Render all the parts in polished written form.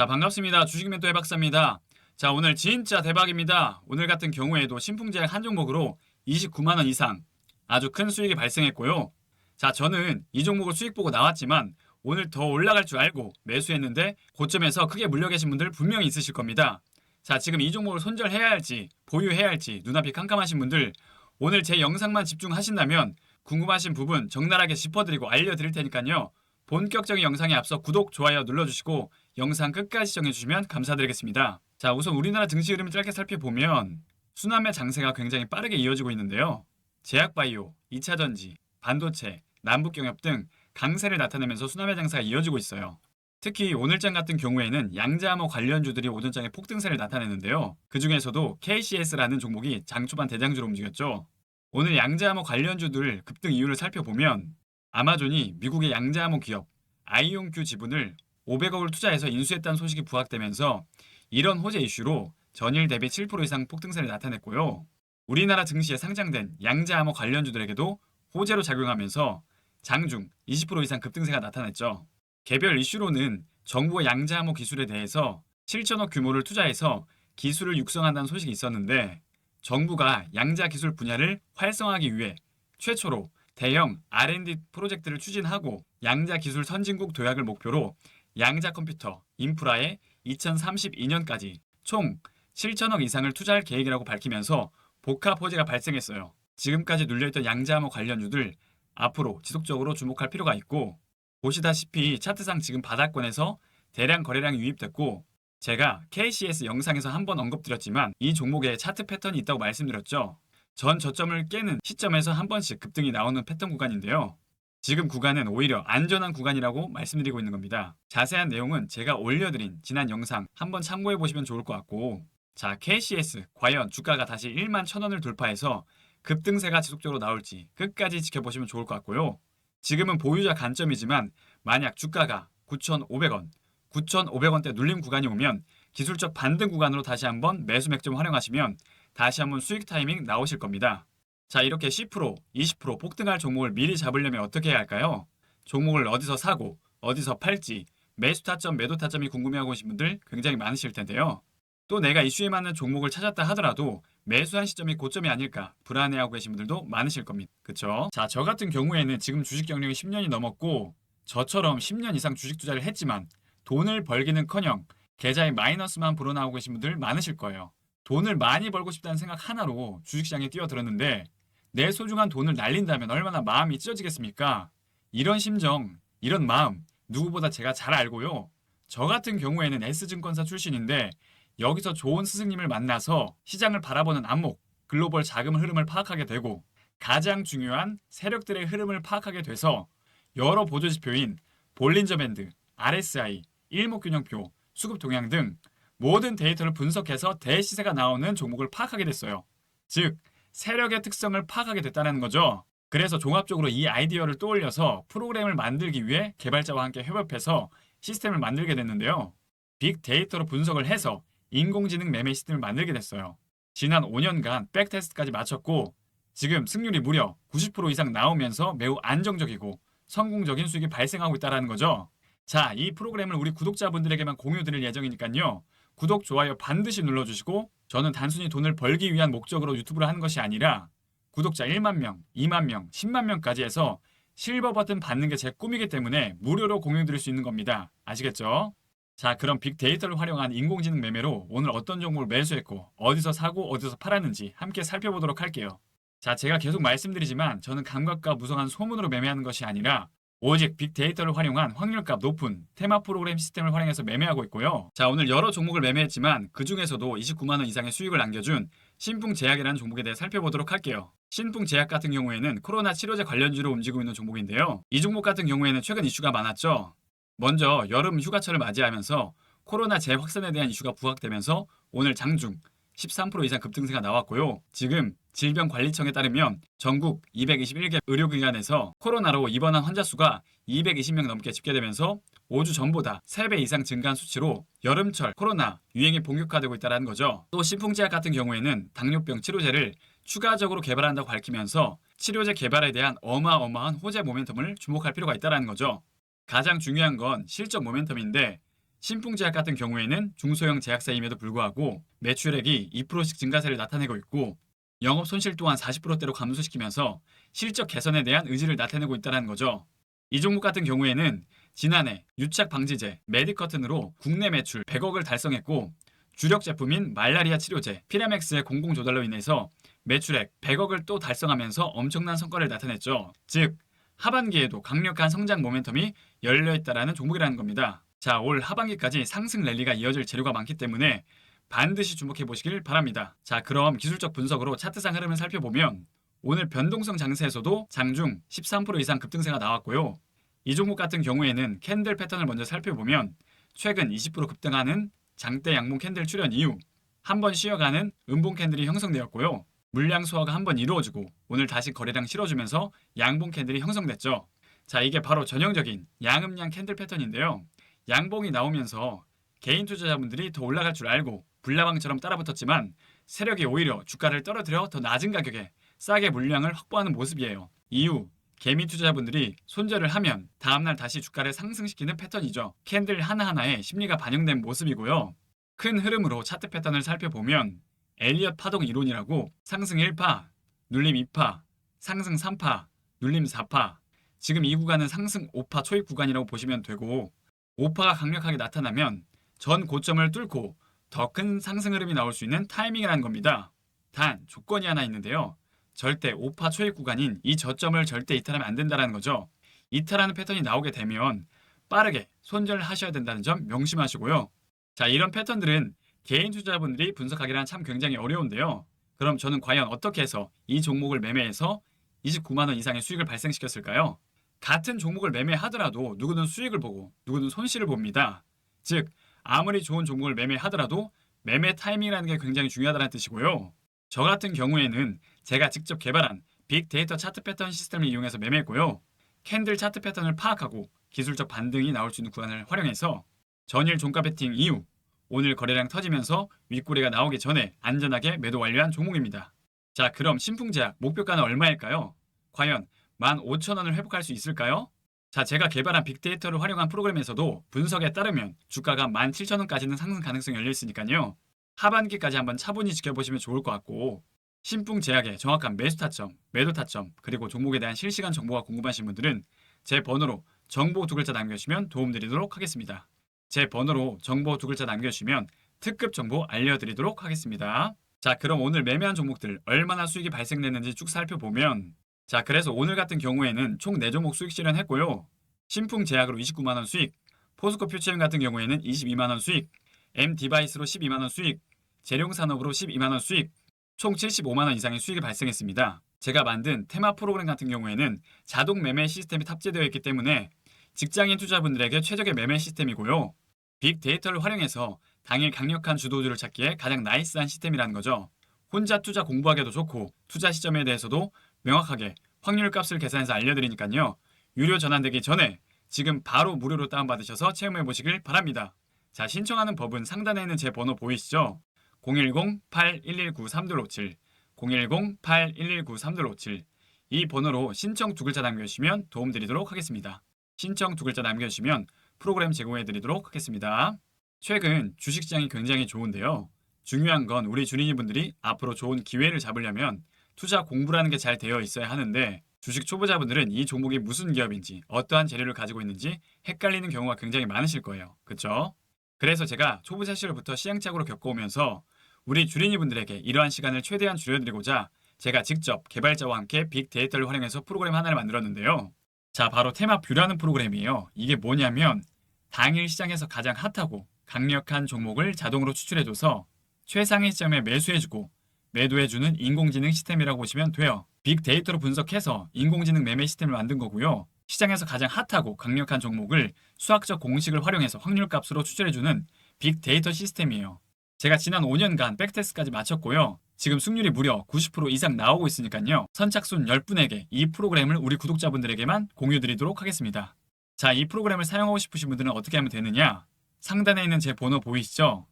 자, 반갑습니다. 주식멘토의 박사입니다. 자, 오늘 진짜 대박입니다. 오늘 같은 경우에도 신풍제약 한 종목으로 29만 원 이상 아주 큰 수익이 발생했고요. 자, 저는 이 종목을 수익 보고 나왔지만 오늘 더 올라갈 줄 알고 매수했는데 고점에서 크게 물려 계신 분들 분명히 있으실 겁니다. 자, 지금 이 종목을 손절해야 할지 보유해야 할지 눈앞이 캄캄하신 분들 오늘 제 영상만 집중하신다면 궁금하신 부분 적나라하게 짚어드리고 알려드릴 테니까요. 본격적인 영상에 앞서 구독, 좋아요 눌러주시고 영상 끝까지 시청해주시면 감사드리겠습니다. 자, 우선 우리나라 증시 흐름을 짧게 살펴보면 순환매 장세가 굉장히 빠르게 이어지고 있는데요. 제약바이오, 2차전지, 반도체, 남북경협 등 강세를 나타내면서 순환매 장세가 이어지고 있어요. 특히 오늘장 같은 경우에는 양자암호 관련주들이 오전장에 폭등세를 나타내는데요. 그 중에서도 KCS라는 종목이 장 초반 대장주로 움직였죠. 오늘 양자암호 관련주들 급등 이유를 살펴보면 아마존이 미국의 양자암호 기업 아이온큐 지분을 500억을 투자해서 인수했다는 소식이 부각되면서 이런 호재 이슈로 전일 대비 7% 이상 폭등세를 나타냈고요. 우리나라 증시에 상장된 양자암호 관련주들에게도 호재로 작용하면서 장중 20% 이상 급등세가 나타났죠. 개별 이슈로는 정부의 양자암호 기술에 대해서 7천억 규모를 투자해서 기술을 육성한다는 소식이 있었는데 정부가 양자 기술 분야를 활성화하기 위해 최초로 대형 R&D 프로젝트를 추진하고 양자 기술 선진국 도약을 목표로 양자 컴퓨터 인프라에 2032년까지 총 7천억 이상을 투자할 계획이라고 밝히면서 복합 호재가 발생했어요. 지금까지 눌려있던 양자암호 관련주들 앞으로 지속적으로 주목할 필요가 있고 보시다시피 차트상 지금 바닥권에서 대량 거래량이 유입됐고 제가 KCS 영상에서 한번 언급드렸지만 이 종목에 차트 패턴이 있다고 말씀드렸죠. 전 저점을 깨는 시점에서 한 번씩 급등이 나오는 패턴 구간인데요. 지금 구간은 오히려 안전한 구간이라고 말씀드리고 있는 겁니다. 자세한 내용은 제가 올려드린 지난 영상 한번 참고해 보시면 좋을 것 같고 자, KCS 과연 주가가 다시 1만 1,000원을 돌파해서 급등세가 지속적으로 나올지 끝까지 지켜보시면 좋을 것 같고요. 지금은 보유자 관점이지만 만약 주가가 9,500원, 9,500원대 눌림 구간이 오면 기술적 반등 구간으로 다시 한번 매수 맥점 활용하시면 다시 한번 수익 타이밍 나오실 겁니다. 자, 이렇게 10%, 20% 폭등할 종목을 미리 잡으려면 어떻게 해야 할까요? 종목을 어디서 사고 어디서 팔지 매수 타점, 매도 타점이 궁금해하고 계신 분들 굉장히 많으실 텐데요. 또 내가 이슈에 맞는 종목을 찾았다 하더라도 매수한 시점이 고점이 아닐까 불안해하고 계신 분들도 많으실 겁니다. 그쵸? 자, 저 같은 경우에는 지금 주식 경력이 10년이 넘었고 저처럼 10년 이상 주식 투자를 했지만 돈을 벌기는커녕 계좌에 마이너스만 불어나오고 계신 분들 많으실 거예요. 돈을 많이 벌고 싶다는 생각 하나로 주식시장에 뛰어들었는데 내 소중한 돈을 날린다면 얼마나 마음이 찢어지겠습니까? 이런 심정, 이런 마음 누구보다 제가 잘 알고요. 저 같은 경우에는 S증권사 출신인데 여기서 좋은 스승님을 만나서 시장을 바라보는 안목, 글로벌 자금 흐름을 파악하게 되고 가장 중요한 세력들의 흐름을 파악하게 돼서 여러 보조지표인 볼린저 밴드, RSI, 일목균형표, 수급 동향 등 모든 데이터를 분석해서 대시세가 나오는 종목을 파악하게 됐어요. 즉, 세력의 특성을 파악하게 됐다는 거죠. 그래서 종합적으로 이 아이디어를 떠올려서 프로그램을 만들기 위해 개발자와 함께 협업해서 시스템을 만들게 됐는데요. 빅데이터로 분석을 해서 인공지능 매매 시스템을 만들게 됐어요. 지난 5년간 백테스트까지 마쳤고 지금 승률이 무려 90% 이상 나오면서 매우 안정적이고 성공적인 수익이 발생하고 있다는 거죠. 자, 이 프로그램을 우리 구독자분들에게만 공유 드릴 예정이니까요. 구독, 좋아요 반드시 눌러주시고 저는 단순히 돈을 벌기 위한 목적으로 유튜브를 하는 것이 아니라 구독자 1만 명, 2만 명, 10만 명까지 해서 실버 버튼 받는 게 제 꿈이기 때문에 무료로 공유 드릴 수 있는 겁니다. 아시겠죠? 자, 그럼 빅데이터를 활용한 인공지능 매매로 오늘 어떤 종목을 매수했고 어디서 사고 어디서 팔았는지 함께 살펴보도록 할게요. 자, 제가 계속 말씀드리지만 저는 감각과 무성한 소문으로 매매하는 것이 아니라 오직 빅데이터를 활용한 확률값 높은 테마 프로그램 시스템을 활용해서 매매하고 있고요. 자, 오늘 여러 종목을 매매했지만 그 중에서도 29만 원 이상의 수익을 남겨준 신풍제약이라는 종목에 대해 살펴보도록 할게요. 신풍제약 같은 경우에는 코로나 치료제 관련주로 움직이고 있는 종목인데요. 이 종목 같은 경우에는 최근 이슈가 많았죠. 먼저 여름 휴가철을 맞이하면서 코로나 재확산에 대한 이슈가 부각되면서 오늘 장중 13% 이상 급등세가 나왔고요. 지금 질병관리청에 따르면 전국 221개 의료기관에서 코로나로 입원한 환자 수가 220명 넘게 집계되면서 5주 전보다 3배 이상 증가한 수치로 여름철 코로나 유행이 본격화되고 있다는 거죠. 또 신풍제약 같은 경우에는 당뇨병 치료제를 추가적으로 개발한다고 밝히면서 치료제 개발에 대한 어마어마한 호재 모멘텀을 주목할 필요가 있다는 거죠. 가장 중요한 건 실적 모멘텀인데 신풍제약 같은 경우에는 중소형 제약사임에도 불구하고 매출액이 2%씩 증가세를 나타내고 있고 영업 손실 또한 40%대로 감소시키면서 실적 개선에 대한 의지를 나타내고 있다는 거죠. 이 종목 같은 경우에는 지난해 유착 방지제 메디커튼으로 국내 매출 100억을 달성했고 주력 제품인 말라리아 치료제 피라맥스의 공공 조달로 인해서 매출액 100억을 또 달성하면서 엄청난 성과를 나타냈죠. 즉 하반기에도 강력한 성장 모멘텀이 열려있다라는 종목이라는 겁니다. 자, 올 하반기까지 상승 랠리가 이어질 재료가 많기 때문에 반드시 주목해 보시길 바랍니다. 자, 그럼 기술적 분석으로 차트상 흐름을 살펴보면 오늘 변동성 장세에서도 장중 13% 이상 급등세가 나왔고요. 이 종목 같은 경우에는 캔들 패턴을 먼저 살펴보면 최근 20% 급등하는 장대 양봉 캔들 출현 이후 한 번 쉬어가는 음봉 캔들이 형성되었고요. 물량 소화가 한 번 이루어지고 오늘 다시 거래량 실어주면서 양봉 캔들이 형성됐죠. 자, 이게 바로 전형적인 양음양 캔들 패턴인데요. 양봉이 나오면서 개인 투자자분들이 더 올라갈 줄 알고 불나방처럼 따라붙었지만 세력이 오히려 주가를 떨어뜨려 더 낮은 가격에 싸게 물량을 확보하는 모습이에요. 이후 개미 투자자분들이 손절을 하면 다음날 다시 주가를 상승시키는 패턴이죠. 캔들 하나하나에 심리가 반영된 모습이고요. 큰 흐름으로 차트 패턴을 살펴보면 엘리엇 파동 이론이라고 상승 1파, 눌림 2파, 상승 3파, 눌림 4파 지금 이 구간은 상승 5파 초입 구간이라고 보시면 되고 5파가 강력하게 나타나면 전 고점을 뚫고 더 큰 상승 흐름이 나올 수 있는 타이밍이라는 겁니다. 단 조건이 하나 있는데요. 절대 5파 초입 구간인 이 저점을 절대 이탈하면 안 된다는 거죠. 이탈하는 패턴이 나오게 되면 빠르게 손절하셔야 된다는 점 명심하시고요. 자, 이런 패턴들은 개인 투자자분들이 분석하기란 참 굉장히 어려운데요. 그럼 저는 과연 어떻게 해서 이 종목을 매매해서 29만 원 이상의 수익을 발생시켰을까요? 같은 종목을 매매하더라도 누구는 수익을 보고 누구는 손실을 봅니다. 즉 아무리 좋은 종목을 매매하더라도 매매 타이밍이라는 게 굉장히 중요하다는 뜻이고요. 저 같은 경우에는 제가 직접 개발한 빅데이터 차트 패턴 시스템을 이용해서 매매했고요. 캔들 차트 패턴을 파악하고 기술적 반등이 나올 수 있는 구간을 활용해서 전일 종가 베팅 이후 오늘 거래량 터지면서 윗꼬리가 나오기 전에 안전하게 매도 완료한 종목입니다. 자, 그럼 신풍제약 목표가는 얼마일까요? 과연 15,000원을 회복할 수 있을까요? 자, 제가 개발한 빅데이터를 활용한 프로그램에서도 분석에 따르면 주가가 17,000원까지는 상승 가능성이 열려 있으니까요. 하반기까지 한번 차분히 지켜보시면 좋을 것 같고 신풍제약의 정확한 매수 타점, 매도 타점, 그리고 종목에 대한 실시간 정보가 궁금하신 분들은 제 번호로 정보 2글자 남겨주시면 도움드리도록 하겠습니다. 제 번호로 정보 2글자 남겨주시면 특급 정보 알려드리도록 하겠습니다. 자, 그럼 오늘 매매한 종목들 얼마나 수익이 발생됐는지 쭉 살펴보면 자, 그래서 오늘 같은 경우에는 총 4종목 수익 실현했고요. 신풍제약으로 29만 원 수익, 포스코 퓨처엠 같은 경우에는 22만 원 수익, M디바이스로 12만 원 수익, 재룡산업으로 12만 원 수익, 총 75만 원 이상의 수익이 발생했습니다. 제가 만든 테마 프로그램 같은 경우에는 자동 매매 시스템이 탑재되어 있기 때문에 직장인 투자분들에게 최적의 매매 시스템이고요. 빅데이터를 활용해서 당일 강력한 주도주를 찾기에 가장 나이스한 시스템이라는 거죠. 혼자 투자 공부하기도 좋고 투자 시점에 대해서도 명확하게 확률 값을 계산해서 알려드리니까요. 유료 전환되기 전에 지금 바로 무료로 다운받으셔서 체험해 보시길 바랍니다. 자, 신청하는 법은 상단에 있는 제 번호 보이시죠? 010-8119-3257 010-8119-3257 이 번호로 신청 2글자 남겨주시면 도움드리도록 하겠습니다. 신청 2글자 남겨주시면 프로그램 제공해드리도록 하겠습니다. 최근 주식시장이 굉장히 좋은데요. 중요한 건 우리 주린이분들이 앞으로 좋은 기회를 잡으려면 투자 공부라는 게 잘 되어 있어야 하는데 주식 초보자분들은 이 종목이 무슨 기업인지 어떠한 재료를 가지고 있는지 헷갈리는 경우가 굉장히 많으실 거예요. 그렇죠? 그래서 제가 초보자 시절부터 시행착오로 겪어오면서 우리 주린이분들에게 이러한 시간을 최대한 줄여드리고자 제가 직접 개발자와 함께 빅데이터를 활용해서 프로그램 하나를 만들었는데요. 자, 바로 테마 뷰라는 프로그램이에요. 이게 뭐냐면 당일 시장에서 가장 핫하고 강력한 종목을 자동으로 추출해줘서 최상위 시점에 매수해주고 매도해주는 인공지능 시스템이라고 보시면 돼요. 빅데이터로 분석해서 인공지능 매매 시스템을 만든 거고요. 시장에서 가장 핫하고 강력한 종목을 수학적 공식을 활용해서 확률값으로 추출해주는 빅데이터 시스템이에요. 제가 지난 5년간 백테스트까지 마쳤고요. 지금 승률이 무려 90% 이상 나오고 있으니까요. 선착순 10분에게 이 프로그램을 우리 구독자분들에게만 공유드리도록 하겠습니다. 자, 이 프로그램을 사용하고 싶으신 분들은 어떻게 하면 되느냐? 상단에 있는 제 번호 보이시죠?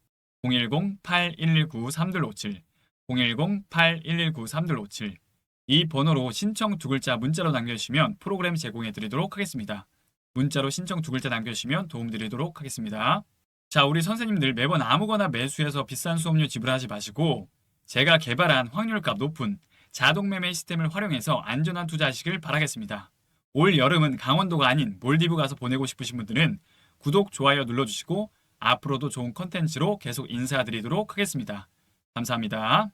010-8119-3257 010-8119-3257 이 번호로 신청 2글자 문자로 남겨주시면 프로그램 제공해드리도록 하겠습니다. 문자로 신청 2글자 남겨주시면 도움드리도록 하겠습니다. 자, 우리 선생님들 매번 아무거나 매수해서 비싼 수업료 지불하지 마시고 제가 개발한 확률값 높은 자동 매매 시스템을 활용해서 안전한 투자하시길 바라겠습니다. 올 여름은 강원도가 아닌 몰디브 가서 보내고 싶으신 분들은 구독, 좋아요 눌러주시고 앞으로도 좋은 컨텐츠로 계속 인사드리도록 하겠습니다. 감사합니다.